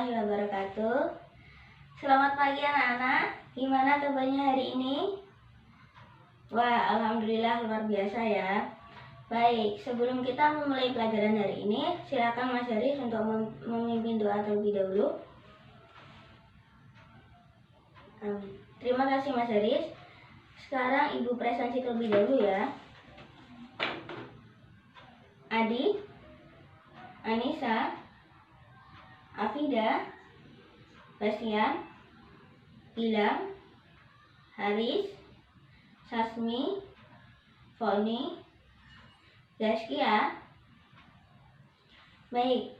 warahmatullahi wabarakatuh. Selamat pagi anak-anak. Gimana kabarnya hari ini? Wah, alhamdulillah luar biasa ya. Baik, sebelum kita memulai pelajaran hari ini, silakan Mas Haris untuk memimpin doa terlebih dahulu. Terima kasih Mas Haris. Sekarang Ibu presensi terlebih dahulu ya. Adi, Anissa, Afida, Bastian, Gilang, Haris, Sasmi, Foni, Zaskia. Baik,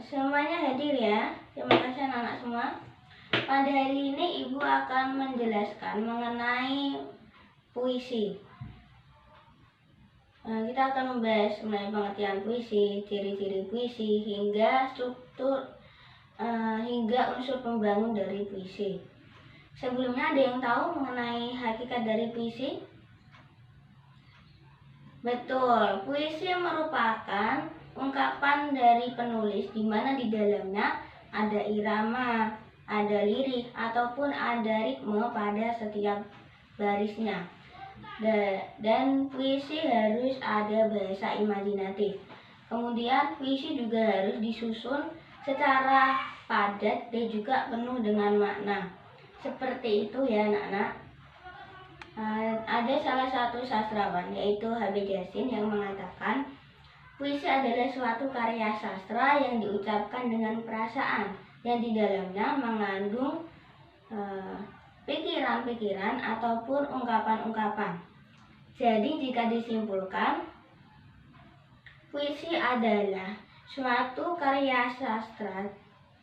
semuanya hadir ya. Terima kasih anak-anak semua. Pada hari ini Ibu akan menjelaskan mengenai puisi. Kita akan membahas mengenai pengertian puisi, ciri-ciri puisi, hingga struktur hingga unsur pembangun dari puisi. Sebelumnya ada yang tahu mengenai hakikat dari puisi? Betul, puisi merupakan ungkapan dari penulis di mana di dalamnya ada irama, ada lirik ataupun ada ritme pada setiap barisnya. Dan puisi harus ada bahasa imajinatif. Kemudian puisi juga harus disusun secara padat dan juga penuh dengan makna. Seperti itu ya anak-anak. Ada salah satu sastrawan yaitu H.B. Yasin yang mengatakan puisi adalah suatu karya sastra yang diucapkan dengan perasaan yang di dalamnya mengandung pikiran-pikiran ataupun ungkapan-ungkapan. Jadi jika disimpulkan, puisi adalah suatu karya sastra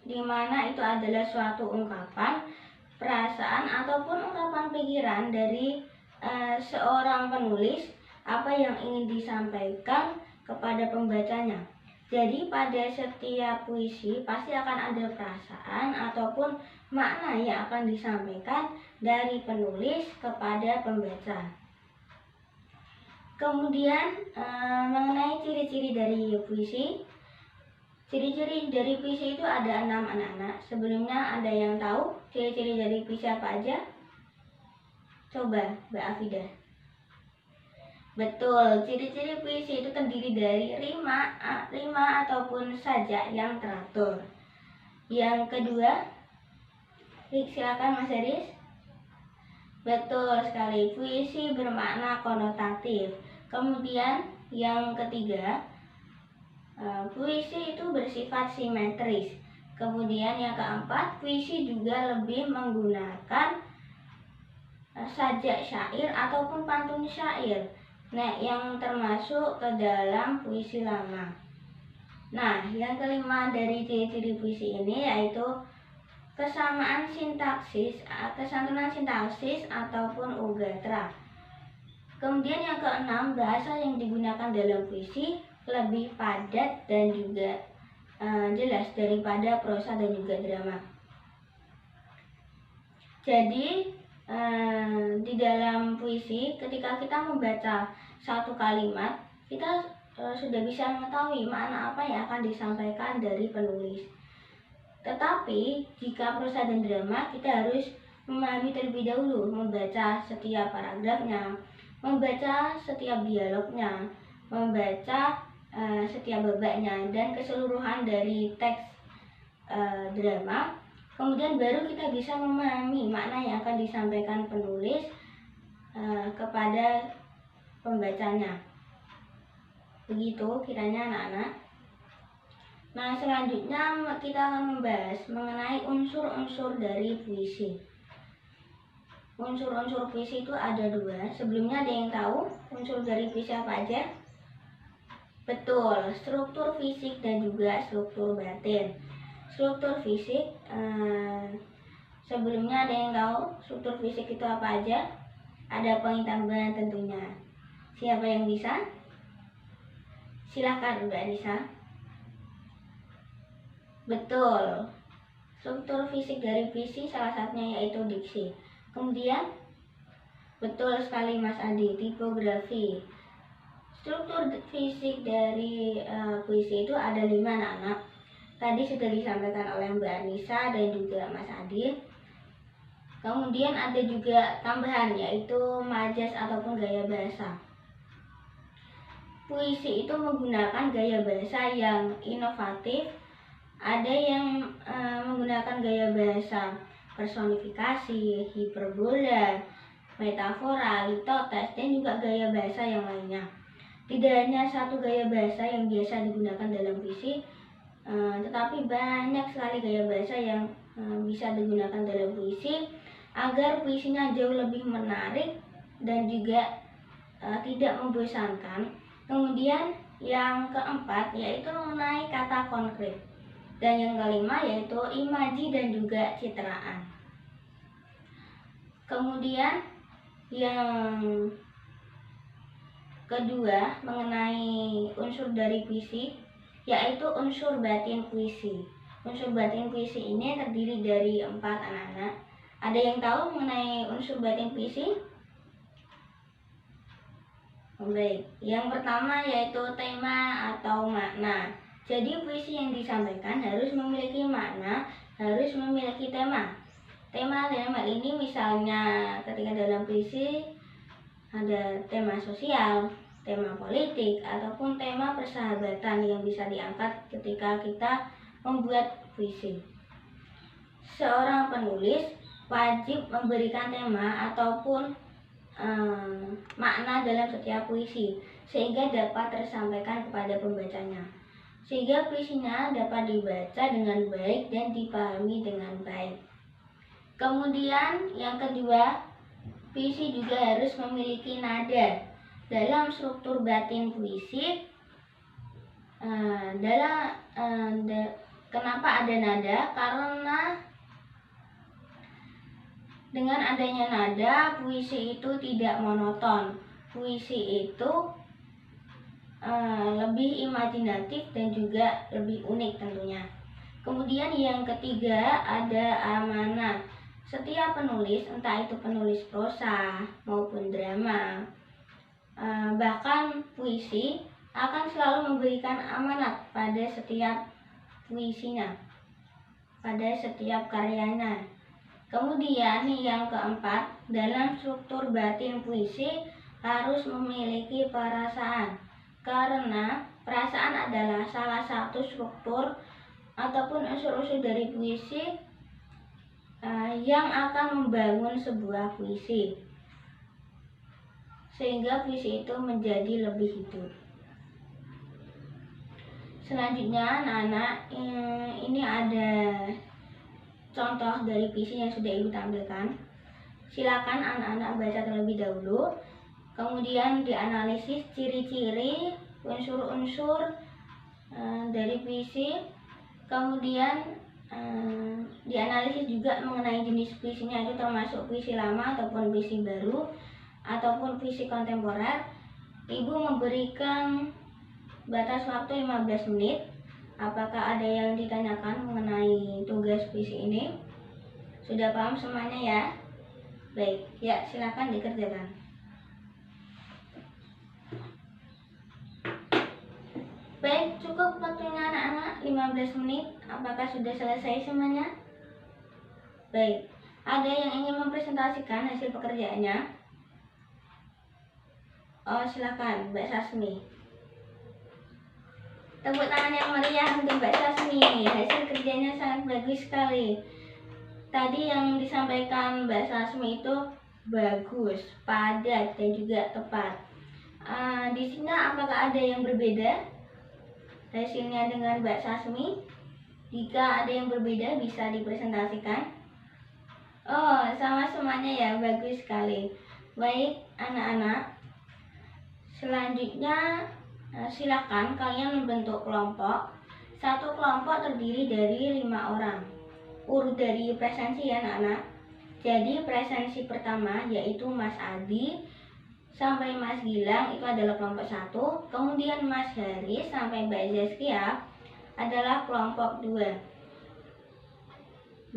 di mana itu adalah suatu ungkapan, perasaan ataupun ungkapan pikiran dari seorang penulis apa yang ingin disampaikan kepada pembacanya. Jadi pada setiap puisi pasti akan ada perasaan ataupun makna yang akan disampaikan dari penulis kepada pembaca. Kemudian mengenai ciri-ciri dari puisi. Ciri-ciri dari puisi itu ada 6 anak-anak. Sebelumnya ada yang tahu ciri-ciri dari puisi apa aja? Coba Mbak Afida. Betul, ciri-ciri puisi itu terdiri dari rima ataupun sajak yang teratur. Yang kedua, silakan Mas Haris. Betul sekali, puisi bermakna konotatif. Kemudian yang ketiga, puisi itu bersifat simetris. Kemudian yang keempat, puisi juga lebih menggunakan sajak syair ataupun pantun syair. Nah, yang termasuk ke dalam puisi lama. Nah, yang kelima dari ciri-ciri puisi ini yaitu kesamaan sintaksis, kesantunan sintaksis ataupun ugatra. Kemudian yang keenam, bahasa yang digunakan dalam puisi lebih padat dan juga jelas daripada prosa dan juga drama. Jadi di dalam puisi ketika kita membaca satu kalimat, kita sudah bisa mengetahui makna apa yang akan disampaikan dari penulis. Tetapi jika prosa dan drama, kita harus memahami terlebih dahulu, membaca setiap paragrafnya, membaca setiap dialognya, membaca setiap babaknya dan keseluruhan dari teks drama. Kemudian baru kita bisa memahami makna yang akan disampaikan penulis kepada pembacanya. Begitu kiranya anak-anak. Nah, selanjutnya kita akan membahas mengenai unsur-unsur dari puisi. Unsur-unsur puisi itu ada 2. Sebelumnya ada yang tahu unsur dari puisi apa aja? Betul, struktur fisik dan juga struktur batin. Struktur fisik, sebelumnya ada yang tahu struktur fisik itu apa aja? Ada pengintambahan tentunya. Siapa yang bisa? Silakan Mbak Anissa. Betul, struktur fisik dari puisi salah satunya yaitu diksi. Kemudian, betul sekali Mas Adi, tipografi. Struktur fisik dari puisi itu ada 5 anak-anak. tadi sudah disampaikan oleh Mbak Anissa dan juga Mas Adi. Kemudian ada juga tambahan, yaitu majas ataupun gaya bahasa. Puisi itu menggunakan gaya bahasa yang inovatif. Ada yang menggunakan gaya bahasa personifikasi, hiperbola, metafora, litotes, dan juga gaya bahasa yang lainnya. Tidak hanya satu gaya bahasa yang biasa digunakan dalam puisi, tetapi banyak sekali gaya bahasa yang bisa digunakan dalam puisi agar puisinya jauh lebih menarik dan juga tidak membosankan. Kemudian yang keempat yaitu mengenai kata konkret, dan yang kelima yaitu imaji dan juga citraan. Kemudian yang kedua mengenai unsur dari puisi yaitu unsur batin puisi. Unsur batin puisi ini terdiri dari 4 anak-anak. Ada yang tahu mengenai unsur batin puisi? Baik, yang pertama yaitu tema atau makna. Jadi puisi yang disampaikan harus memiliki makna, harus memiliki tema. Tema dalam hal ini misalnya ketika dalam puisi ada tema sosial, tema politik, ataupun tema persahabatan yang bisa diangkat ketika kita membuat puisi. Seorang penulis wajib memberikan tema ataupun makna dalam setiap puisi sehingga dapat tersampaikan kepada pembacanya, sehingga puisinya dapat dibaca dengan baik dan dipahami dengan baik. Kemudian yang kedua, puisi juga harus memiliki nada. Dalam struktur batin puisi, kenapa ada nada? Karena dengan adanya nada, puisi itu tidak monoton. Puisi itu lebih imajinatif dan juga lebih unik tentunya. Kemudian yang ketiga ada amanat. Setiap penulis, entah itu penulis prosa maupun drama, bahkan puisi, akan selalu memberikan amanat pada setiap puisinya, pada setiap karyanya. Kemudian yang keempat, dalam struktur batin puisi harus memiliki perasaan, karena perasaan adalah salah satu struktur ataupun unsur-unsur dari puisi yang akan membangun sebuah puisi, sehingga puisi itu menjadi lebih hidup. Selanjutnya anak-anak, ini ada contoh dari puisi yang sudah Ibu tampilkan. Silakan anak-anak baca terlebih dahulu, kemudian dianalisis ciri-ciri, unsur-unsur dari puisi, kemudian dianalisis juga mengenai jenis puisinya, itu termasuk puisi lama ataupun puisi baru ataupun puisi kontemporer. Ibu memberikan batas waktu 15 menit. Apakah ada yang ditanyakan mengenai tugas puisi ini? Sudah paham semuanya ya? Baik, ya silakan dikerjakan. Baik, cukup waktunya anak-anak 15 menit. Apakah sudah selesai semuanya? Baik, ada yang ingin mempresentasikan hasil pekerjaannya? Oh, silakan Mbak Sasmi. Tepuk tangan yang meriah untuk Mbak Sasmi. Hasil kerjanya sangat bagus sekali. Tadi yang disampaikan Mbak Sasmi itu bagus, padat, dan juga tepat. Di sini apakah ada yang berbeda hasilnya dengan Mbak Sasmi? Jika ada yang berbeda bisa dipresentasikan. Oh, sama semuanya ya, bagus sekali. Baik anak-anak, selanjutnya silakan kalian membentuk kelompok. Satu kelompok terdiri dari 5 orang. Urut dari presensi ya anak-anak. Jadi presensi pertama yaitu Mas Adi sampai Mas Gilang itu adalah kelompok 1. Kemudian Mas Haris sampai Mbak Zaskia adalah kelompok 2.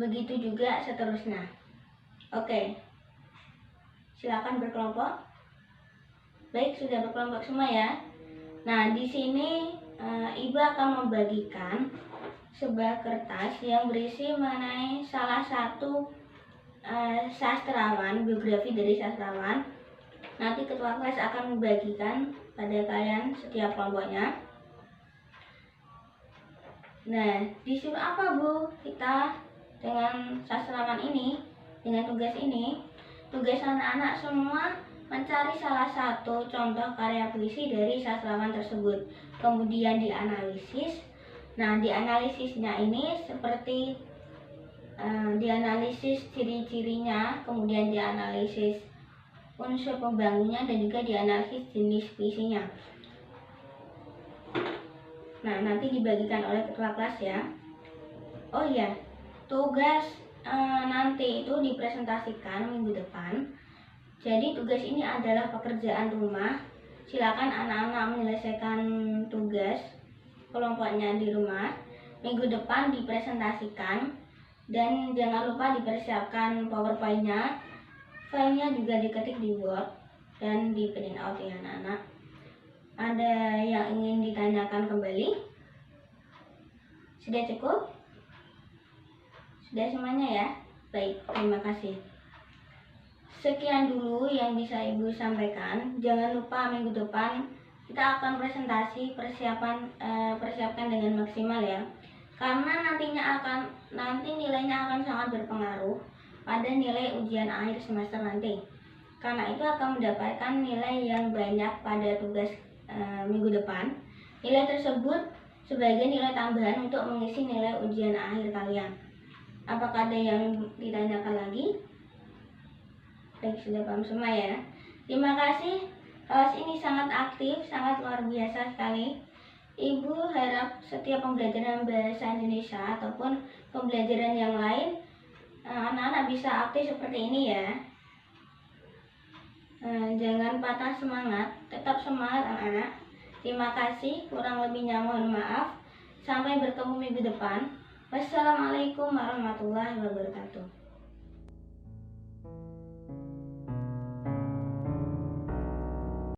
Begitu juga seterusnya. Oke, silakan berkelompok. Baik, sudah berkelompok semua ya. Nah, di sini Ibu akan membagikan sebuah kertas yang berisi mengenai salah satu sastrawan, biografi dari sastrawan. Nanti ketua kelas akan membagikan pada kalian setiap kelompoknya. Nah, disuruh apa Bu kita dengan sastrawan ini, dengan tugas ini? Tugas anak-anak semua mencari salah satu contoh karya puisi dari sastrawan tersebut, kemudian dianalisis. Nah, dianalisisnya ini seperti dianalisis ciri-cirinya, kemudian dianalisis unsur pembangunnya, dan juga dianalisis jenis puisinya. Nah, nanti dibagikan oleh ketua kelas ya. Oh iya, tugas nanti itu dipresentasikan minggu depan. Jadi tugas ini adalah pekerjaan rumah. Silakan anak-anak menyelesaikan tugas kelompoknya di rumah. Minggu depan dipresentasikan, dan jangan lupa dipersiapkan PowerPoint-nya. Filenya juga diketik di Word dan di print out ya anak-anak. Ada yang ingin ditanyakan kembali? Sudah cukup? Sudah semuanya ya? Baik, terima kasih. Sekian dulu yang bisa Ibu sampaikan. Jangan lupa minggu depan kita akan presentasi, persiapkan dengan maksimal ya. Karena nanti nilainya akan sangat berpengaruh pada nilai ujian akhir semester nanti. Karena itu akan mendapatkan nilai yang banyak pada tugas minggu depan. Nilai tersebut sebagai nilai tambahan untuk mengisi nilai ujian akhir kalian. Apakah ada yang ditanyakan lagi? Baik, sudah paham semua ya. Terima kasih. Kelas ini sangat aktif, sangat luar biasa sekali. Ibu harap setiap pembelajaran bahasa Indonesia ataupun pembelajaran yang lain, anak-anak bisa aktif seperti ini ya. Jangan patah semangat, tetap semangat anak-anak. Terima kasih, kurang lebihnya mohon maaf. Sampai bertemu minggu depan. Wassalamualaikum warahmatullahi wabarakatuh.